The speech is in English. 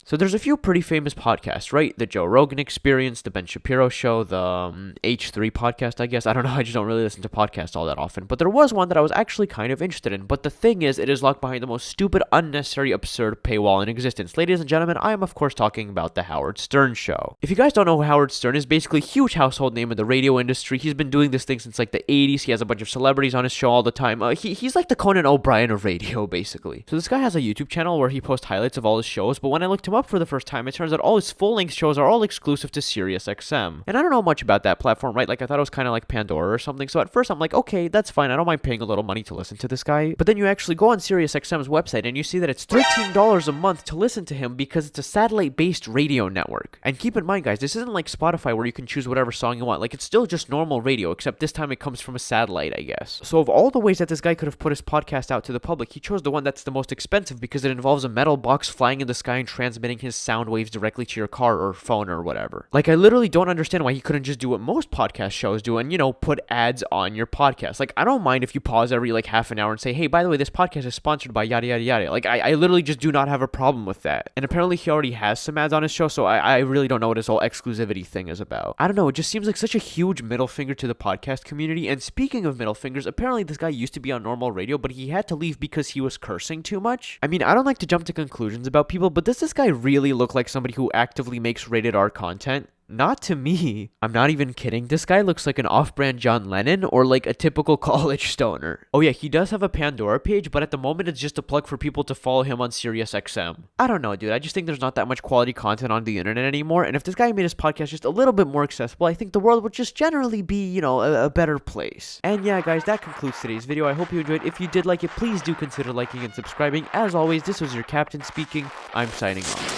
So there's a few pretty famous podcasts, right? The Joe Rogan Experience, the Ben Shapiro Show, the H3 podcast, I guess. I don't know, I just don't really listen to podcasts all that often. But there was one that I was actually kind of interested in. But the thing is, it is locked behind the most stupid, unnecessary, absurd paywall in existence. Ladies and gentlemen, I am of course talking about the Howard Stern Show. If you guys don't know who Howard Stern is, basically a huge household name in the radio industry. He's been doing this thing since like the 80s. He has a bunch of celebrities on his show all the time. He's like the Conan O'Brien of radio, basically. So this guy has a YouTube channel where he posts highlights of all his shows, but when I looked him up for the first time, it turns out all his full-length shows are all exclusive to Sirius XM. And I don't know much about that platform, right? Like, I thought it was kind of like Pandora or something. So at first I'm like, okay, that's fine. I don't mind paying a little money to listen to this guy. But then you actually go on Sirius XM's website and you see that it's $13 a month to listen to him because it's a satellite-based radio network. And keep in mind, guys, this isn't like Spotify where you can choose whatever song you want. Like, it's still just normal radio, except this time it comes from a satellite, I guess. So of all the ways that this guy could have put his podcast out to the public, he chose the one that's the most expensive because it involves a metal box flying in the sky and transmitting his sound waves directly to your car or phone or whatever. Like, I literally don't understand why he couldn't just do what most podcast shows do and, put ads on your podcast. Like, I don't mind if you pause every like half an hour and say, hey, by the way, this podcast is sponsored by yada yada yada. Like, I literally just do not have a problem with that. And apparently he already has some ads on his show, so I really don't know what this whole exclusivity thing is about. I don't know, it just seems like such a huge middle finger to the podcast community. And speaking of middle fingers, apparently this guy used to be on normal radio, but he had to leave because he was cursing too much. I mean, I don't like to jump to conclusions about people, but does this guy really look like somebody who actively makes rated R content? Not to me. I'm not even kidding. This guy looks like an off-brand John Lennon or like a typical college stoner. Oh yeah, he does have a Pandora page, but at the moment it's just a plug for people to follow him on Sirius XM. I don't know, dude. I just think there's not that much quality content on the internet anymore, and if this guy made his podcast just a little bit more accessible, I think the world would just generally be, a better place. And yeah, guys, that concludes today's video. I hope you enjoyed. If you did like it, please do consider liking and subscribing. As always, this was your captain speaking. I'm signing off.